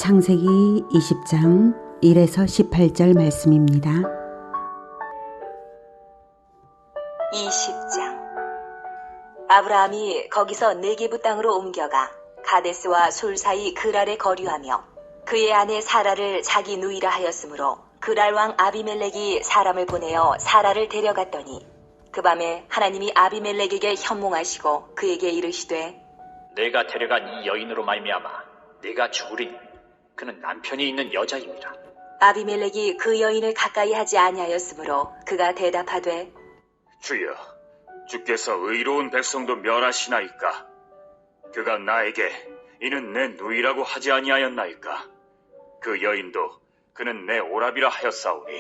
창세기 20장 1에서 18절 말씀입니다. 20장. 아브라함이 거기서 네게부 땅으로 옮겨가 가데스와 솔 사이 그랄에 거류하며 그의 아내 사라를 자기 누이라 하였으므로 그랄 왕 아비멜렉이 사람을 보내어 사라를 데려갔더니 그 밤에 하나님이 아비멜렉에게 현몽하시고 그에게 이르시되 내가 데려간 이 여인으로 말미암아 내가 죽으리니 그는 남편이 있는 여자입니다. 아비멜렉이 그 여인을 가까이 하지 아니하였으므로 그가 대답하되 주여, 주께서 의로운 백성도 멸하시나이까? 그가 나에게 이는 내 누이라고 하지 아니하였나이까? 그 여인도 그는 내 오라비라 하였사오니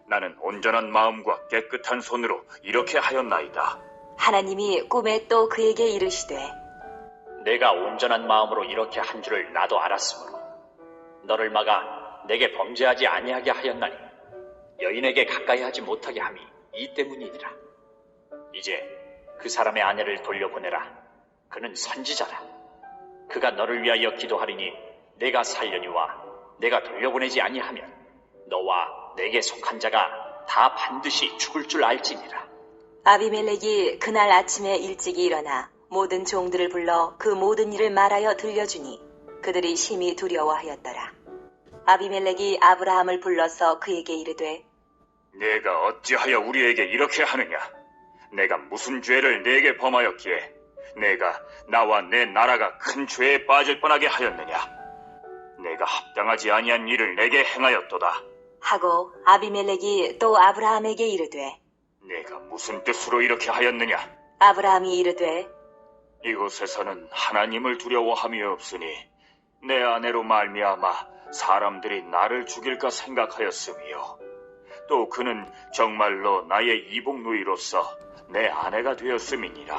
나는 온전한 마음과 깨끗한 손으로 이렇게 하였나이다. 하나님이 꿈에 또 그에게 이르시되 내가 온전한 마음으로 이렇게 한 줄을 나도 알았으므로 너를 막아 내게 범죄하지 아니하게 하였나니 여인에게 가까이 하지 못하게 함이 이 때문이니라. 이제 그 사람의 아내를 돌려보내라. 그는 선지자라. 그가 너를 위하여 기도하리니 내가 살려니와 내가 돌려보내지 아니하면 너와 내게 속한 자가 다 반드시 죽을 줄 알지니라. 아비멜렉이 그날 아침에 일찍이 일어나 모든 종들을 불러 그 모든 일을 말하여 들려주니 그들이 심히 두려워하였더라. 아비멜렉이 아브라함을 불러서 그에게 이르되 내가 어찌하여 우리에게 이렇게 하느냐? 내가 무슨 죄를 네게 범하였기에 내가 나와 내 나라가 큰 죄에 빠질 뻔하게 하였느냐? 내가 합당하지 아니한 일을 내게 행하였도다. 하고 아비멜렉이 또 아브라함에게 이르되 내가 무슨 뜻으로 이렇게 하였느냐? 아브라함이 이르되 이곳에서는 하나님을 두려워함이 없으니 내 아내로 말미암아 사람들이 나를 죽일까 생각하였으며 또 그는 정말로 나의 이복 누이로서 내 아내가 되었음이니라.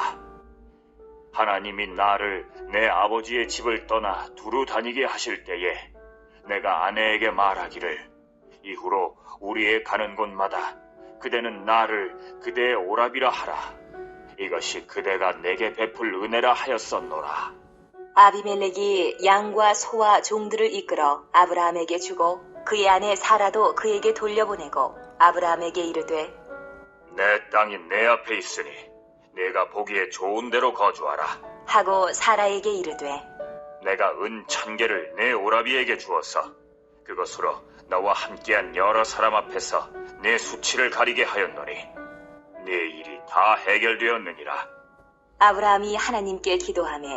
하나님이 나를 내 아버지의 집을 떠나 두루 다니게 하실 때에 내가 아내에게 말하기를 이후로 우리의 가는 곳마다 그대는 나를 그대의 오라비라 하라. 이것이 그대가 내게 베풀 은혜라 하였었노라. 아비멜렉이 양과 소와 종들을 이끌어 아브라함에게 주고 그의 아내 사라도 그에게 돌려보내고 아브라함에게 이르되 내 땅이 내 앞에 있으니 내가 보기에 좋은 데로 거주하라. 하고 사라에게 이르되 내가 은 1000개를 내 오라비에게 주어서 그것으로 너와 함께한 여러 사람 앞에서 내 수치를 가리게 하였노니 네 일이 다 해결되었느니라. 아브라함이 하나님께 기도하매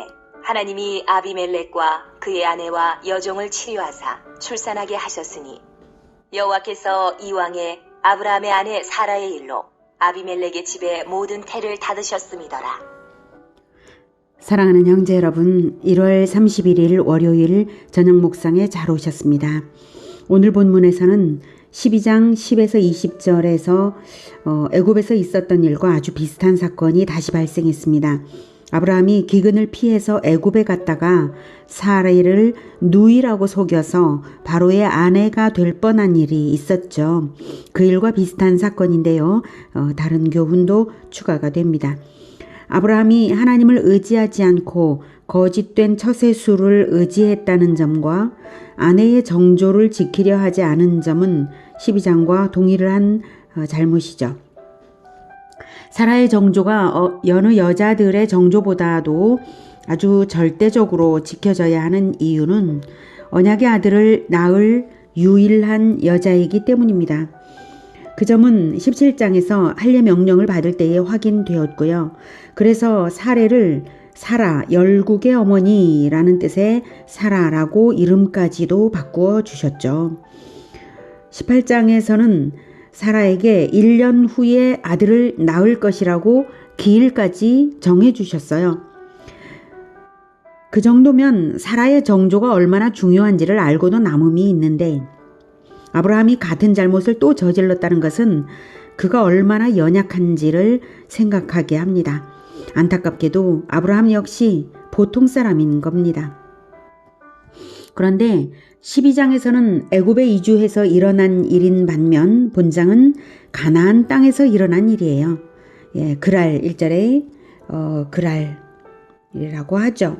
하나님이 아비멜렉과 그의 아내와 여종을 치료하사 출산하게 하셨으니 여호와께서 이왕에 아브라함의 아내 사라의 일로 아비멜렉의 집에 모든 태를 닫으셨음이더라. 사랑하는 형제 여러분, 1월 31일 월요일 저녁 묵상에 잘 오셨습니다. 오늘 본문에서는 12장 10에서 20절에서 애굽에서 있었던 일과 아주 비슷한 사건이 다시 발생했습니다. 아브라함이 기근을 피해서 애굽에 갔다가 사라를 누이라고 속여서 바로의 아내가 될 뻔한 일이 있었죠. 그 일과 비슷한 사건인데요. 다른 교훈도 추가가 됩니다. 아브라함이 하나님을 의지하지 않고 거짓된 처세술을 의지했다는 점과 아내의 정조를 지키려 하지 않은 점은 12장과 동의를 한 잘못이죠. 사라의 정조가 여느 여자들의 정조보다도 아주 절대적으로 지켜져야 하는 이유는 언약의 아들을 낳을 유일한 여자이기 때문입니다. 그 점은 17장에서 할례 명령을 받을 때에 확인되었고요. 그래서 사례를 사라, 열국의 어머니라는 뜻의 사라라고 이름까지도 바꾸어 주셨죠. 18장에서는 사라에게 1년 후에 아들을 낳을 것이라고 기일까지 정해 주셨어요. 그 정도면 사라의 정조가 얼마나 중요한지를 알고도 남음이 있는데 아브라함이 같은 잘못을 또 저질렀다는 것은 그가 얼마나 연약한지를 생각하게 합니다. 안타깝게도 아브라함 역시 보통 사람인 겁니다. 그런데 12장에서는 애굽에 이주해서 일어난 일인 반면 본장은 가나안 땅에서 일어난 일이에요. 그랄 1절에 그랄이라고 하죠.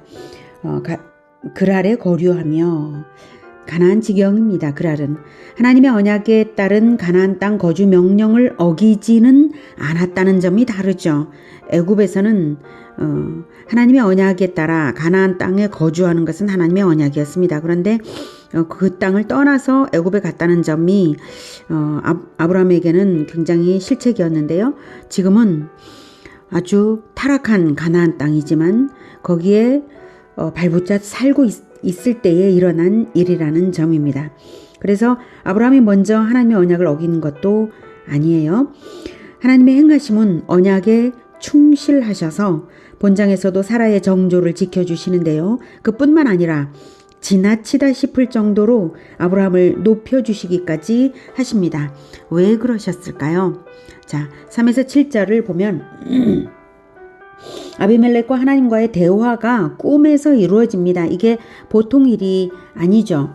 그랄에 거류하며 가나안 지경입니다. 그랄은 하나님의 언약에 따른 가나안 땅 거주 명령을 어기지는 않았다는 점이 다르죠. 애굽에서는 하나님의 언약에 따라 가나안 땅에 거주하는 것은 하나님의 언약이었습니다. 그런데 그 땅을 떠나서 애굽에 갔다는 점이 아브라함에게는 굉장히 실책이었는데요. 지금은 아주 타락한 가나안 땅이지만 거기에 발붙잡 살고 있을 때에 일어난 일이라는 점입니다. 그래서 아브라함이 먼저 하나님의 언약을 어긴 것도 아니에요. 하나님의 행하심은 언약에 충실하셔서 본장에서도 사라의 정조를 지켜주시는데요. 그뿐만 아니라 지나치다 싶을 정도로 아브라함을 높여주시기까지 하십니다. 왜 그러셨을까요? 자, 3에서 7절을 보면 아비멜렉과 하나님과의 대화가 꿈에서 이루어집니다. 이게 보통 일이 아니죠.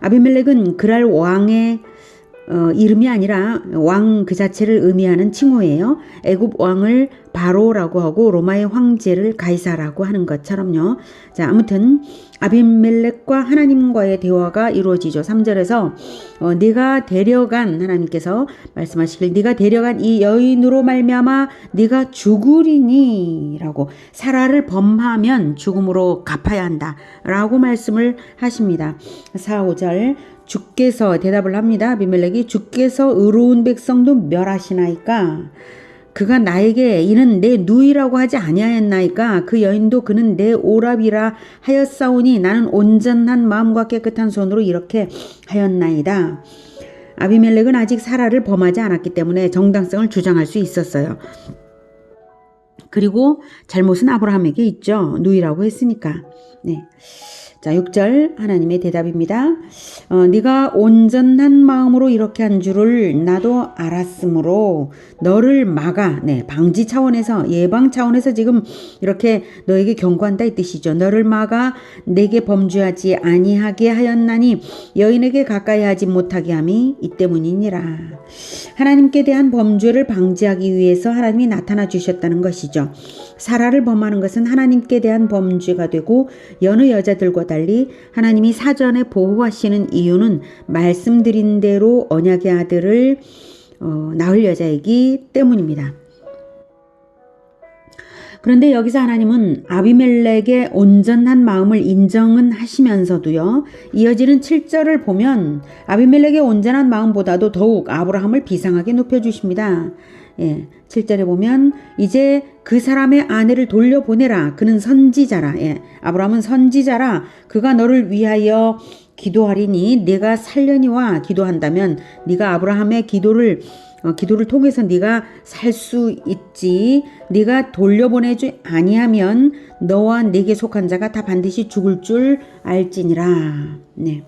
아비멜렉은 그랄 왕의 이름이 아니라 왕 그 자체를 의미하는 칭호예요. 애굽 왕을 바로라고 하고 로마의 황제를 가이사라고 하는 것처럼요. 자, 아무튼 아비멜렉과 하나님과의 대화가 이루어지죠. 3절에서 네가 데려간 하나님께서 말씀하시길 네가 데려간 이 여인으로 말미암아 네가 죽으리니라고 사라를 범하면 죽음으로 갚아야 한다라고 말씀을 하십니다. 4, 5절 주께서 대답을 합니다. 아비멜렉이 주께서 의로운 백성도 멸하시나이까 그가 나에게 이는 내 누이라고 하지 아니하였나이까 그 여인도 그는 내 오랍이라 하였사오니 나는 온전한 마음과 깨끗한 손으로 이렇게 하였나이다. 아비멜렉은 아직 사라를 범하지 않았기 때문에 정당성을 주장할 수 있었어요. 그리고 잘못은 아브라함에게 있죠. 누이라고 했으니까. 네. 자, 6절 하나님의 대답입니다. 네가 온전한 마음으로 이렇게 한 줄을 나도 알았으므로 너를 막아. 네, 방지 차원에서 예방 차원에서 지금 이렇게 너에게 경고한다 이 뜻이죠. 너를 막아 내게 범죄하지 아니하게 하였나니 여인에게 가까이 하지 못하게 함이 이 때문이니라. 하나님께 대한 범죄를 방지하기 위해서 하나님이 나타나 주셨다는 것이죠. 사라를 범하는 것은 하나님께 대한 범죄가 되고 여느 여자들과 달리 하나님이 사전에 보호하시는 이유는 말씀드린 대로 언약의 아들을 낳을 여자이기 때문입니다. 그런데 여기서 하나님은 아비멜렉의 온전한 마음을 인정은 하시면서도요. 이어지는 7절을 보면 아비멜렉의 온전한 마음보다도 더욱 아브라함을 비상하게 높여주십니다. 예, 7절에 보면 이제 그 사람의 아내를 돌려보내라. 그는 선지자라. 예, 아브라함은 선지자라. 그가 너를 위하여 기도하리니 네가 살려니와 기도한다면 네가 아브라함의 기도를 통해서 네가 살 수 있지. 네가 돌려보내지 아니하면 너와 네게 속한 자가 다 반드시 죽을 줄 알지니라. 네.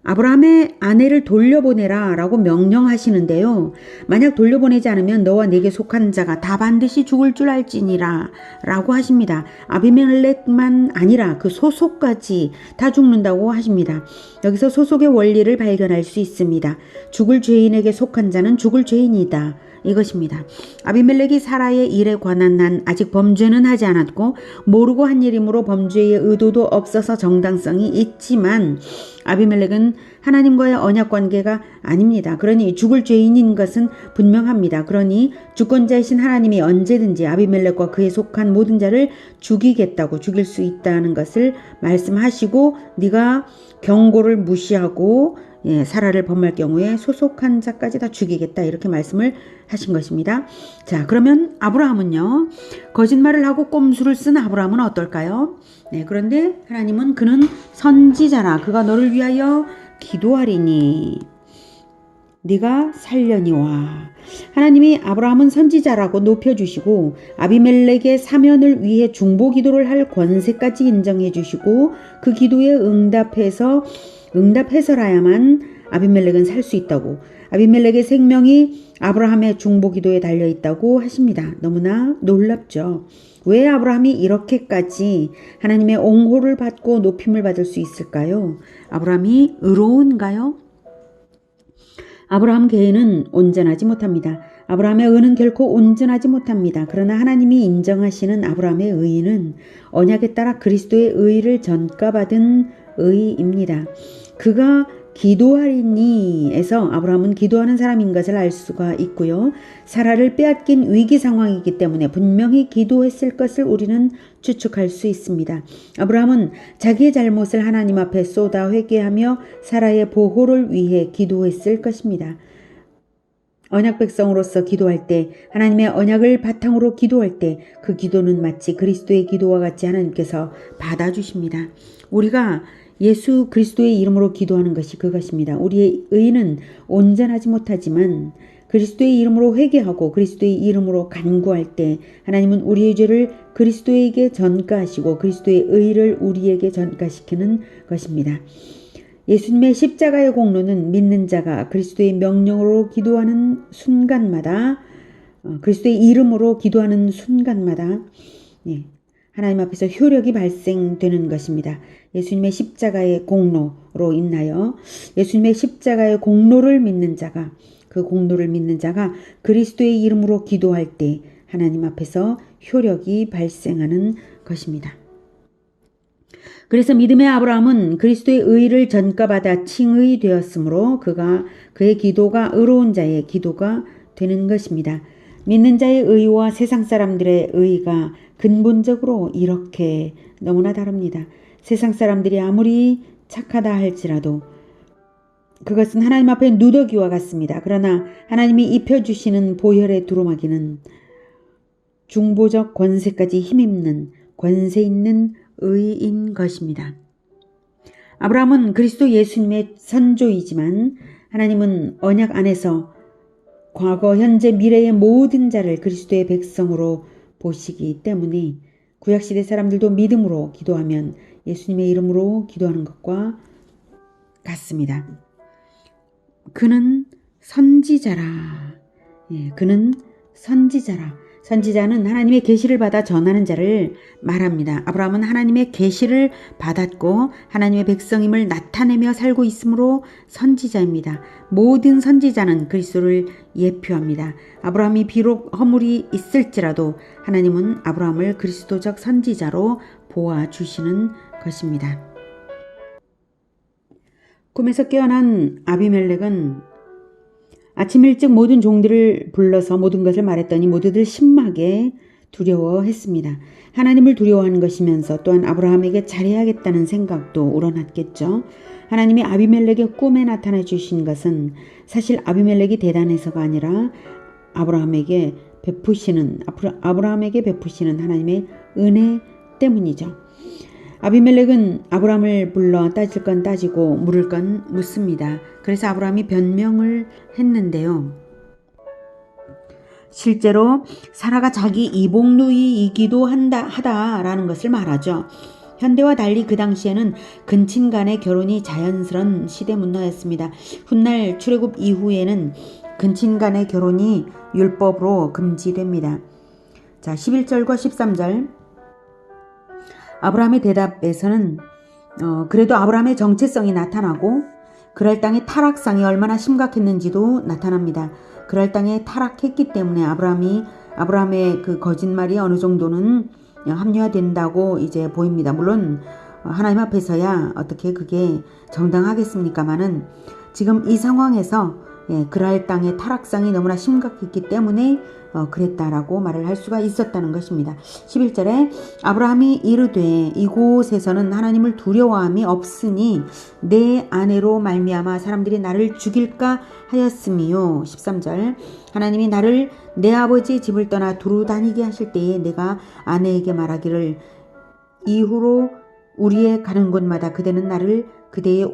아브라함의 아내를 돌려보내라 라고 명령하시는데요. 만약 돌려보내지 않으면 너와 네게 속한 자가 다 반드시 죽을 줄 알지니라 라고 하십니다. 아비멜렉만 아니라 그 소속까지 다 죽는다고 하십니다. 여기서 소속의 원리를 발견할 수 있습니다. 죽을 죄인에게 속한 자는 죽을 죄인이다. 이것입니다. 아비멜렉이 사라의 일에 관한 한 아직 범죄는 하지 않았고 모르고 한 일이므로 범죄의 의도도 없어서 정당성이 있지만 아비멜렉은 하나님과의 언약 관계가 아닙니다. 그러니 죽을 죄인인 것은 분명합니다. 그러니 주권자이신 하나님이 언제든지 아비멜렉과 그에 속한 모든 자를 죽이겠다고 죽일 수 있다는 것을 말씀하시고 네가 경고를 무시하고 사라를 범할 경우에 소속한 자까지 다 죽이겠다 이렇게 말씀을 하신 것입니다. 자, 그러면 아브라함은요. 거짓말을 하고 꼼수를 쓴 아브라함은 어떨까요? 네, 그런데 하나님은 그는 선지자라. 그가 너를 위하여 기도하리니 네가 살려니와. 하나님이 아브라함은 선지자라고 높여주시고 아비멜렉의 사면을 위해 중보 기도를 할 권세까지 인정해 주시고 그 기도에 응답해서라야만 아비멜렉은 살 수 있다고, 아비멜렉의 생명이 아브라함의 중보 기도에 달려 있다고 하십니다. 너무나 놀랍죠. 왜 아브라함이 이렇게까지 하나님의 옹호를 받고 높임을 받을 수 있을까요? 아브라함이 의로운가요? 아브라함 개인은 온전하지 못합니다. 아브라함의 의는 결코 온전하지 못합니다. 그러나 하나님이 인정하시는 아브라함의 의는 언약에 따라 그리스도의 의를 전가받은 의입니다. 그가 기도하리니에서 아브라함은 기도하는 사람인 것을 알 수가 있고요. 사라를 빼앗긴 위기 상황이기 때문에 분명히 기도했을 것을 우리는 추측할 수 있습니다. 아브라함은 자기의 잘못을 하나님 앞에 쏟아 회개하며 사라의 보호를 위해 기도했을 것입니다. 언약 백성으로서 기도할 때, 하나님의 언약을 바탕으로 기도할 때 그 기도는 마치 그리스도의 기도와 같이 하나님께서 받아주십니다. 우리가 예수 그리스도의 이름으로 기도하는 것이 그것입니다. 우리의 의는 온전하지 못하지만 그리스도의 이름으로 회개하고 그리스도의 이름으로 간구할 때 하나님은 우리의 죄를 그리스도에게 전가하시고 그리스도의 의를 우리에게 전가시키는 것입니다. 예수님의 십자가의 공로는 믿는 자가 그리스도의 명령으로 기도하는 순간마다 그리스도의 이름으로 기도하는 순간마다 하나님 앞에서 효력이 발생되는 것입니다. 예수님의 십자가의 공로로 인하여 예수님의 십자가의 공로를 믿는 자가 그 공로를 믿는 자가 그리스도의 이름으로 기도할 때 하나님 앞에서 효력이 발생하는 것입니다. 그래서 믿음의 아브라함은 그리스도의 의를 전가받아 칭의 되었으므로 그의 기도가 의로운 자의 기도가 되는 것입니다. 믿는 자의 의와 세상 사람들의 의가 근본적으로 이렇게 너무나 다릅니다. 세상 사람들이 아무리 착하다 할지라도 그것은 하나님 앞에 누더기와 같습니다. 그러나 하나님이 입혀주시는 보혈의 두루마기는 중보적 권세까지 힘입는 권세 있는 의인 것입니다. 아브라함은 그리스도 예수님의 선조이지만 하나님은 언약 안에서 과거, 현재, 미래의 모든 자를 그리스도의 백성으로 보시기 때문에 구약시대 사람들도 믿음으로 기도하면 예수님의 이름으로 기도하는 것과 같습니다. 그는 선지자라. 그는 선지자라. 선지자는 하나님의 계시를 받아 전하는 자를 말합니다. 아브라함은 하나님의 계시를 받았고 하나님의 백성임을 나타내며 살고 있으므로 선지자입니다. 모든 선지자는 그리스도를 예표합니다. 아브라함이 비록 허물이 있을지라도 하나님은 아브라함을 그리스도적 선지자로 보아주시는 것입니다. 꿈에서 깨어난 아비멜렉은 아침 일찍 모든 종들을 불러서 모든 것을 말했더니 모두들 심하게 두려워했습니다. 하나님을 두려워하는 것이면서 또한 아브라함에게 잘해야겠다는 생각도 우러났겠죠. 하나님이 아비멜렉의 꿈에 나타나 주신 것은 사실 아비멜렉이 대단해서가 아니라 아브라함에게 베푸시는 하나님의 은혜 때문이죠. 아비멜렉은 아브라함을 불러 따질 건 따지고 물을 건 묻습니다. 그래서 아브라함이 변명을 했는데요. 실제로 사라가 자기 이복누이이기도 하다라는 것을 말하죠. 현대와 달리 그 당시에는 근친 간의 결혼이 자연스러운 시대 문화였습니다. 훗날 출애굽 이후에는 근친 간의 결혼이 율법으로 금지됩니다. 자, 11절과 13절 아브라함의 대답에서는 그래도 아브라함의 정체성이 나타나고 그랄 땅의 타락상이 얼마나 심각했는지도 나타납니다. 그랄 땅에 타락했기 때문에 아브라함의 그 거짓말이 어느 정도는 합리화된다고 이제 보입니다. 물론 하나님 앞에서야 어떻게 그게 정당하겠습니까마는 지금 이 상황에서 그랄 땅의 타락상이 너무나 심각했기 때문에 그랬다라고 말을 할 수가 있었다는 것입니다. 11절에 아브라함이 이르되 이곳에서는 하나님을 두려워함이 없으니 내 아내로 말미암아 사람들이 나를 죽일까 하였음이요. 13절 하나님이 나를 내 아버지의 집을 떠나 두루 다니게 하실 때에 내가 아내에게 말하기를 이후로 우리의 가는 곳마다 그대는 나를 그대의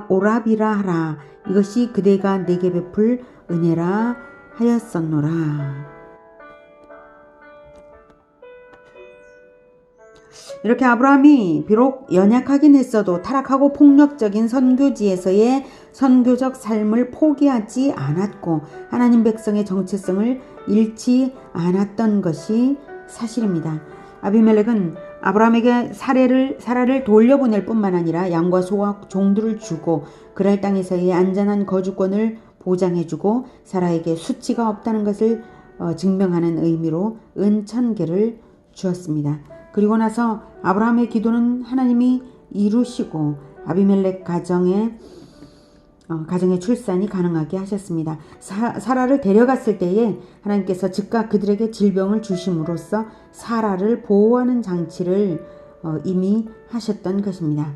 오라비라 하라. 이것이 그대가 내게 베풀 은혜라 하였었노라. 이렇게 아브라함이 비록 연약하긴 했어도 타락하고 폭력적인 선교지에서의 선교적 삶을 포기하지 않았고 하나님 백성의 정체성을 잃지 않았던 것이 사실입니다. 아비멜렉은 아브라함에게 사라를 돌려보낼 뿐만 아니라 양과 소와 종들을 주고 그랄 땅에서의 안전한 거주권을 보장해주고 사라에게 수치가 없다는 것을 증명하는 의미로 은천계를 주었습니다. 그리고 나서 아브라함의 기도는 하나님이 이루시고 아비멜렉 가정의 출산이 가능하게 하셨습니다. 사라를 데려갔을 때에 하나님께서 즉각 그들에게 질병을 주심으로써 사라를 보호하는 장치를 이미 하셨던 것입니다.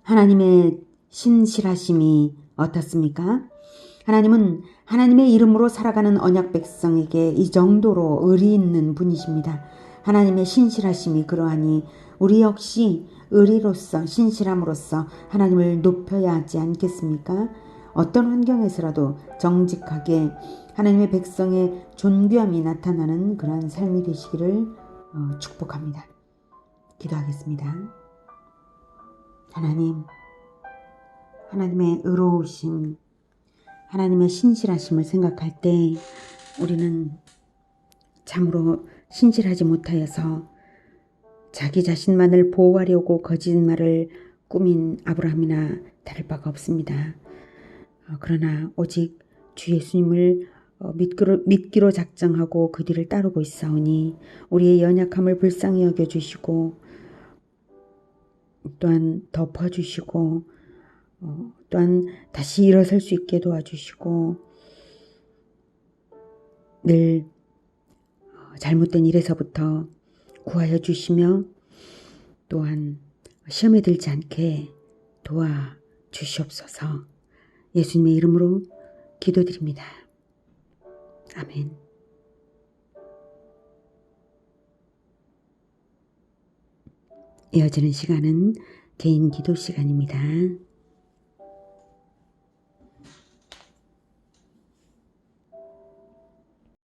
하나님의 신실하심이 어떻습니까? 하나님은 하나님의 이름으로 살아가는 언약 백성에게 이 정도로 의리 있는 분이십니다. 하나님의 신실하심이 그러하니 우리 역시 의리로서 신실함으로써 하나님을 높여야 하지 않겠습니까? 어떤 환경에서라도 정직하게 하나님의 백성의 존귀함이 나타나는 그러한 삶이 되시기를 축복합니다. 기도하겠습니다. 하나님의 의로우심, 하나님의 신실하심을 생각할 때 우리는 참으로 신실하지 못하여서 자기 자신만을 보호하려고 거짓말을 꾸민 아브라함이나 다를 바가 없습니다. 그러나 오직 주 예수님을 믿기로 작정하고 그 뒤를 따르고 있사오니 우리의 연약함을 불쌍히 여겨주시고 또한 덮어주시고 또한 다시 일어설 수 있게 도와주시고 늘 잘못된 일에서부터 구하여 주시며 또한 시험에 들지 않게 도와주시옵소서. 예수님의 이름으로 기도드립니다. 아멘. 이어지는 시간은 개인 기도 시간입니다.